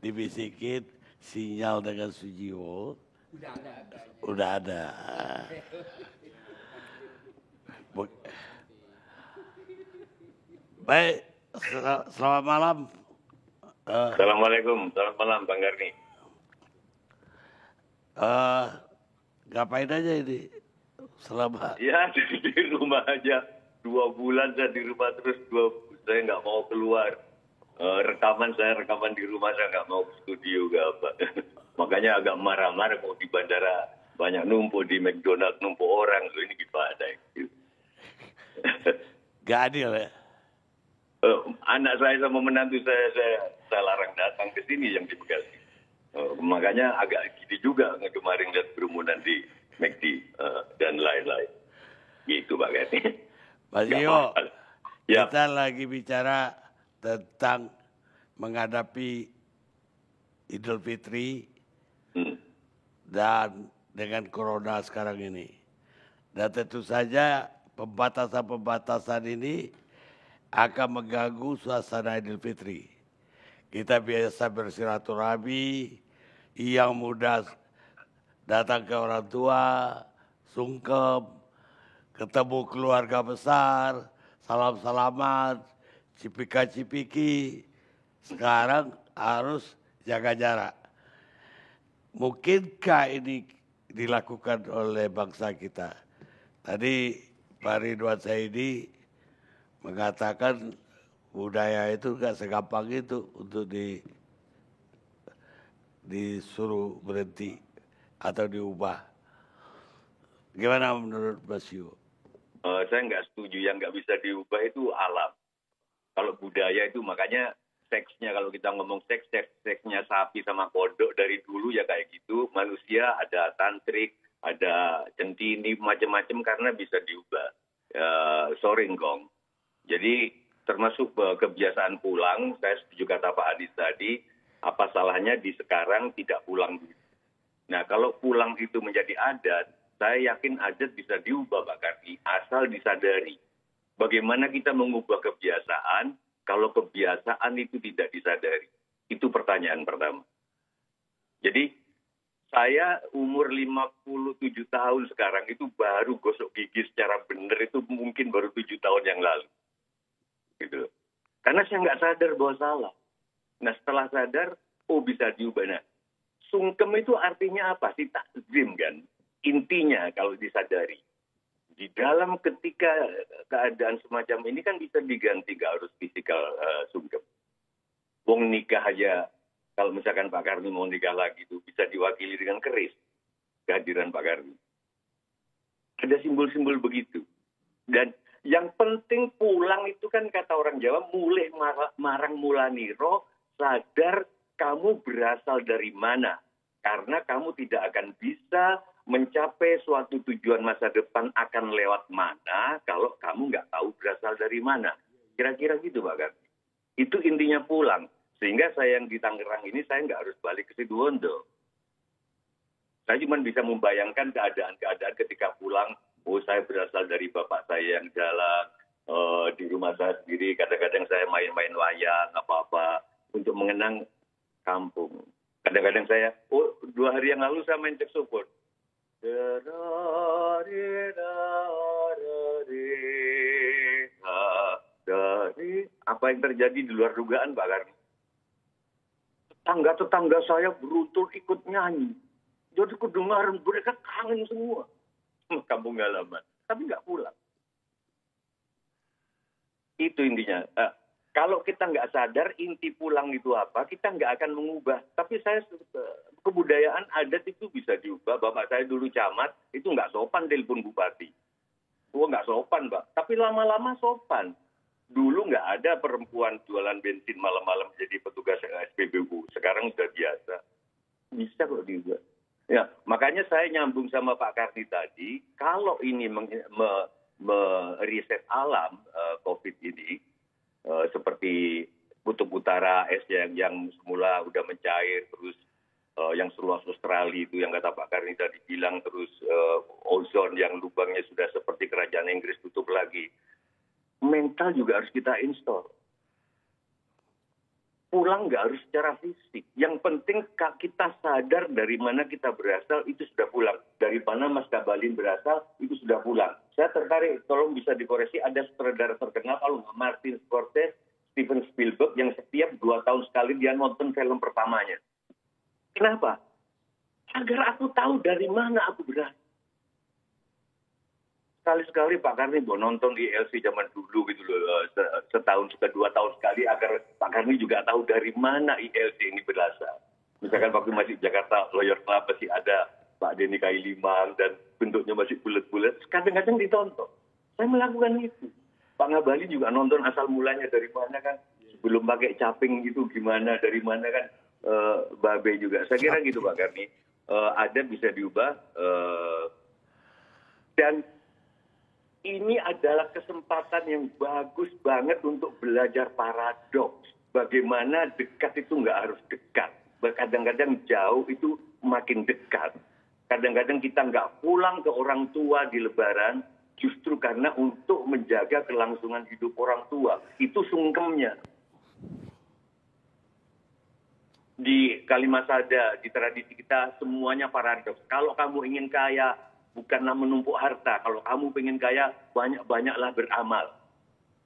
dibisikin sinyal dengan Sujiwo. Udah ada. Baik, selamat malam. Assalamualaikum, selamat malam Bang Garni. Ngapain aja ini selama? Ya di rumah aja, 2 bulan saya di rumah terus, saya nggak mau keluar. Rekaman di rumah, saya nggak mau ke studio gak apa. Makanya agak marah-marah mau di bandara banyak numpuk, di McDonald numpuk orang, so ini gimana gitu. Gak adil ya? Anak saya sama menantu saya larang datang ke sini yang di Bekasi. Makanya agak gini juga kemarin lihat kerumunan di McD dan lain-lain. Gitu Pak Gani. Mas Iyo, ya. Kita lagi bicara tentang menghadapi Idul Fitri dan dengan Corona sekarang ini. Dan tentu saja pembatasan-pembatasan ini akan mengganggu suasana Idul Fitri. Kita biasa bersilaturahmi, yang muda datang ke orang tua, sungkem, ketemu keluarga besar, salam-salaman, cipika-cipiki. Sekarang harus jaga jarak. Mungkinkah ini dilakukan oleh bangsa kita? Tadi Pak Ridwan Saidi mengatakan budaya itu gak segampang itu untuk disuruh berhenti atau diubah. Gimana menurut Mas Yu? Saya nggak setuju, yang nggak bisa diubah itu alam. Kalau budaya itu makanya seksnya, kalau kita ngomong seksnya sapi sama kodok dari dulu ya kayak gitu. Manusia ada tantrik, ada centini, macam-macam karena bisa diubah. Sorry Ngkong. Jadi termasuk kebiasaan pulang, saya setuju kata Pak Adis tadi, apa salahnya di sekarang tidak pulang dulu. Nah kalau pulang itu menjadi adat, saya yakin adat bisa diubah Pak Karni, asal disadari. Bagaimana kita mengubah kebiasaan kalau kebiasaan itu tidak disadari? Itu pertanyaan pertama. Jadi saya umur 57 tahun sekarang itu baru gosok gigi secara benar itu mungkin baru 7 tahun yang lalu. Gitu. Karena saya nggak sadar bahwa salah. Nah setelah sadar, bisa diubah. Nah, sungkem itu artinya apa sih? Takzim kan? Intinya kalau disadari. Di dalam ketika keadaan semacam ini kan bisa diganti, gak harus fisikal sungkem. Wong nikah aja, kalau misalkan Pak Karni mau nikah lagi itu bisa diwakili dengan keris. Kehadiran Pak Karni. Ada simbol-simbol begitu. Dan yang penting pulang itu kan kata orang Jawa, mulih marang mulaniro, sadar kamu berasal dari mana. Karena kamu tidak akan bisa mencapai suatu tujuan masa depan akan lewat mana kalau kamu nggak tahu berasal dari mana. Kira-kira gitu Pak Garni. Itu intinya pulang. Sehingga saya yang di Tangerang ini saya nggak harus balik ke Situbondo. Saya cuma bisa membayangkan keadaan-keadaan ketika pulang. Saya berasal dari bapak saya yang jalan di rumah saya sendiri. Kadang-kadang saya main-main wayang apa-apa untuk mengenang kampung. Kadang-kadang saya, 2 hari yang lalu saya main saksofon. Apa yang terjadi di luar dugaan Pak Karni? Tetangga-tetangga saya berutul ikut nyanyi. Jadi kedengaran mereka kangen semua sama kampung halaman. Tapi nggak pulang. Itu intinya. Kalau kita nggak sadar inti pulang itu apa, kita nggak akan mengubah. Tapi saya kebudayaan adat itu bisa diubah. Bapak saya dulu camat, itu nggak sopan telepon bupati. Nggak sopan, Pak. Tapi lama-lama sopan. Dulu nggak ada perempuan jualan bensin malam-malam jadi petugas SPBU. Sekarang sudah biasa. Bisa kok diubah. Ya, makanya saya nyambung sama Pak Karni tadi, kalau ini meriset alam COVID ini, seperti kutub utara es yang semula udah mencair, terus yang seluas Australia itu yang kata Pak Karni tadi bilang, terus ozon yang lubangnya sudah seperti kerajaan Inggris tutup lagi. Mental juga harus kita install. pulang nggak harus secara fisik. Yang penting kita sadar dari mana kita berasal, itu sudah pulang. Dari mana Mas Ngabalin berasal, itu sudah pulang. Saya tertarik, tolong bisa dikoreksi, ada sutradara terkenal, kalau nggak Martin Scorsese, Steven Spielberg, yang setiap 2 tahun sekali dia nonton film pertamanya. Kenapa? Agar aku tahu dari mana aku berasal. Sekali-sekali Pak Karni mau nonton di LC zaman dulu gitu loh, setahun, 2 tahun sekali, agar Pak Karni juga tahu dari mana ILC ini berasal. Misalkan waktu masih Jakarta Lawyer Club masih ada Pak Denny Kailiman dan bentuknya masih bulat-bulat, kadang-kadang ditonton. Saya melakukan itu. Pak Ngabalin juga nonton asal mulanya dari mana kan, sebelum pakai caping itu gimana, dari mana kan, Babe juga. Saya kira gitu Pak Karni. Ada bisa diubah, dan ini adalah kesempatan yang bagus banget untuk belajar paradoks. Bagaimana dekat itu nggak harus dekat. Kadang-kadang jauh itu makin dekat. Kadang-kadang kita nggak pulang ke orang tua di Lebaran justru karena untuk menjaga kelangsungan hidup orang tua. Itu sungkemnya. Di Kalimat Sada, di tradisi kita semuanya paradoks. Kalau kamu ingin kaya, bukanlah menumpuk harta. Kalau kamu pengen kaya, banyak-banyaklah beramal.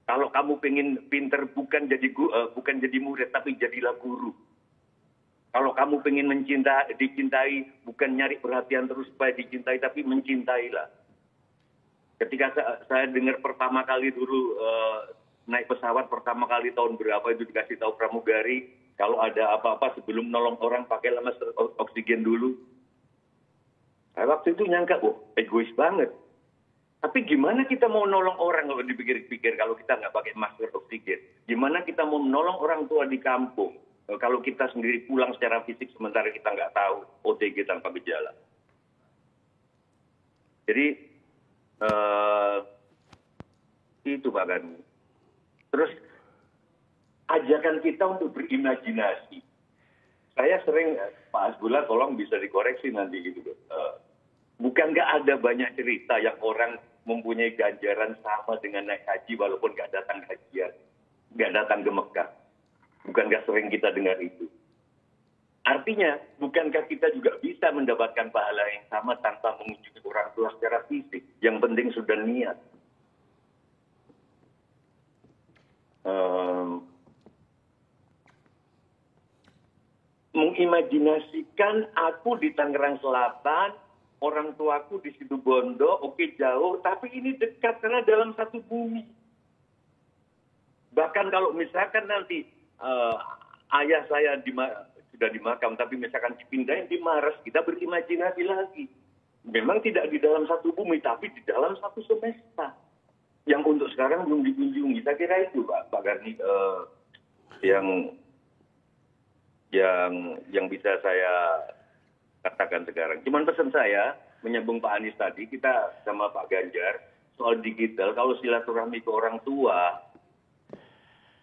Kalau kamu pengen pinter, bukan jadi murid, tapi jadilah guru. Kalau kamu pengen dicintai, bukan nyari perhatian terus supaya dicintai, tapi mencintailah. Ketika saya dengar pertama kali dulu naik pesawat, pertama kali tahun berapa itu dikasih tahu pramugari, kalau ada apa-apa sebelum nolong orang, pakailah masker oksigen dulu. Saya waktu itu nyangka, egois banget. Tapi gimana kita mau nolong orang kalau dipikir-pikir kalau kita nggak pakai masker oksigen? Gimana kita mau menolong orang tua di kampung kalau kita sendiri pulang secara fisik sementara kita nggak tahu OTG tanpa gejala? Jadi itu Pak Gani. Terus ajakan kita untuk berimajinasi. Saya sering, Pak Hasbullah tolong bisa dikoreksi nanti gitu. Bukan nggak ada banyak cerita yang orang mempunyai ganjaran sama dengan naik haji walaupun nggak datang hajian, nggak datang ke Mekah. Bukankah sering kita dengar itu? Artinya, bukankah kita juga bisa mendapatkan pahala yang sama tanpa mengunjungi orang tua secara fisik? Yang penting sudah niat. Mengimajinasikan aku di Tangerang Selatan, orang tuaku di Situbondo, oke jauh, tapi ini dekat karena dalam satu bumi. Bahkan kalau misalkan nanti ayah saya sudah di makam, tapi misalkan dipindahin di Maros, kita berimajinasi lagi. Memang tidak di dalam satu bumi, tapi di dalam satu semesta. Yang untuk sekarang belum dikunjungi. Saya kira itu Pak Garni yang bisa saya katakan sekarang. Cuman pesan saya, menyambung Pak Anies tadi, kita sama Pak Ganjar, soal digital, kalau silaturahmi ke orang tua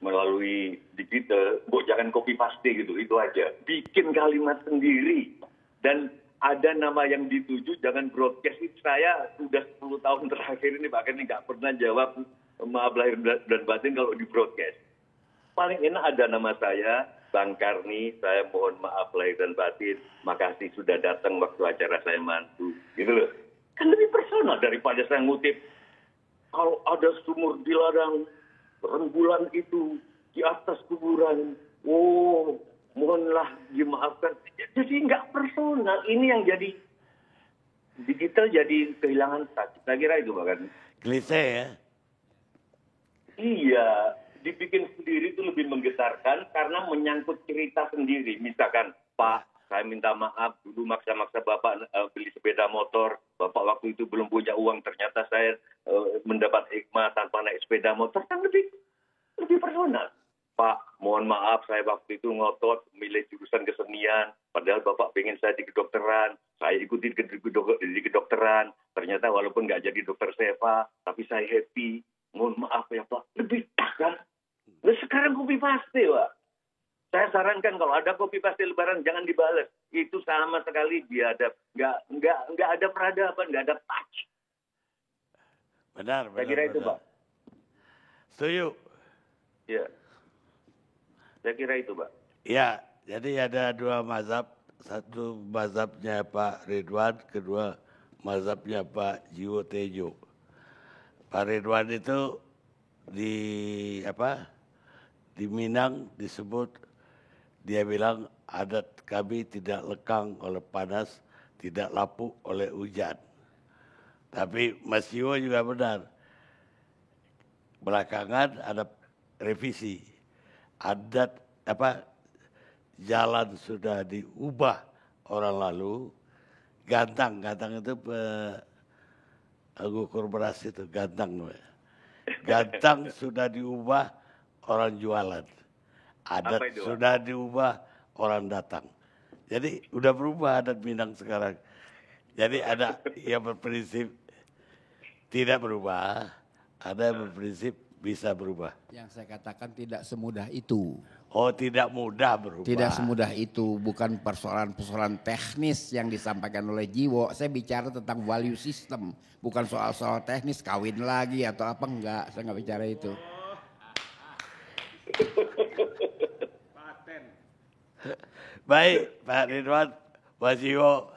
melalui digital, jangan copy paste gitu, itu aja. Bikin kalimat sendiri. Dan ada nama yang dituju, jangan broadcast. Saya sudah 10 tahun terakhir ini, Pak Ganjar nggak pernah jawab maaf lahir dan batin kalau di broadcast. Paling enak ada nama saya, Bang Karni, saya mohon maaf lahir dan batin, makasih sudah datang waktu acara saya mantu. Gitu loh. Kan lebih personal daripada saya ngutip, kalau ada sumur di ladang, rembulan itu di atas kuburan, mohonlah dimaafkan. Jadi nggak personal, ini yang jadi digital jadi kehilangan touch. Saya kira itu Pak Karni. Klise ya? Iya. Dibikin sendiri itu lebih menggetarkan karena menyangkut cerita sendiri. Misalkan, Pak, saya minta maaf dulu maksa-maksa Bapak beli sepeda motor. Bapak waktu itu belum punya uang, ternyata saya mendapat hikmah tanpa naik sepeda motor. Kan lebih personal. Pak, mohon maaf saya waktu itu ngotot milih jurusan kesenian. Padahal Bapak pengen saya di kedokteran. Saya ikuti di kedokteran. Ternyata walaupun nggak jadi dokter Seva, tapi saya happy. Mohon maaf ya Pak. Lebih kan? Nah, sekarang copy paste, Pak. Saya sarankan kalau ada copy paste Lebaran jangan dibalas. Itu sama sekali biadab. Nggak ada peradaban, nggak ada touch. Benar. Saya kira itu, Pak. Setuju. Ya. Saya kira itu, Pak. Ya, jadi ada dua mazhab. Satu mazhabnya Pak Ridwan, kedua mazhabnya Pak Jiwo Tejo. Pak Ridwan itu di di Minang disebut, dia bilang adat kami tidak lekang oleh panas, tidak lapuk oleh hujan. Tapi Mas Jiwo juga benar. Belakangan ada revisi. Adat jalan sudah diubah orang lalu. Gantang itu ngukur beras itu gantang. Gantang sudah diubah orang jualan. Adat sudah diubah orang datang. Jadi udah berubah adat Minang sekarang. Jadi ada yang berprinsip tidak berubah, ada yang berprinsip bisa berubah. Yang saya katakan tidak semudah itu. Oh, tidak mudah berubah. Tidak semudah itu, bukan persoalan-persoalan teknis yang disampaikan oleh Jiwo. Saya bicara tentang value system, bukan soal-soal teknis kawin lagi atau apa, enggak. Saya enggak bicara itu. Baik, Pak Ridwan, Mas Jiwo.